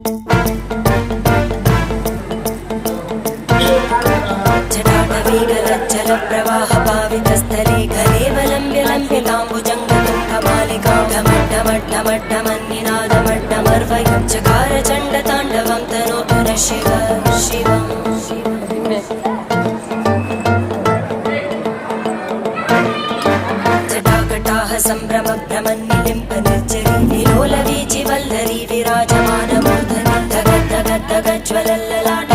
जटाटवीगलज्जलप्रवाहपावितस्थले कलेवलम्ब्यलम्बिताम्बुजङ्गतुङ्गमालिकां ढमड्ढमड्ढमड्ढमन्निनादमड्ढमर्वयं चकार चण्डताण्डवं तनोतु नः शिव शिवम् जटाकटाः सम्भ्रमभ्रमन्निलिम्पनिर्जरी निलोलवीचिवल्लरी विराजमानमूर्धनि धगद्धगद्धगज्ज्वलल्ललाट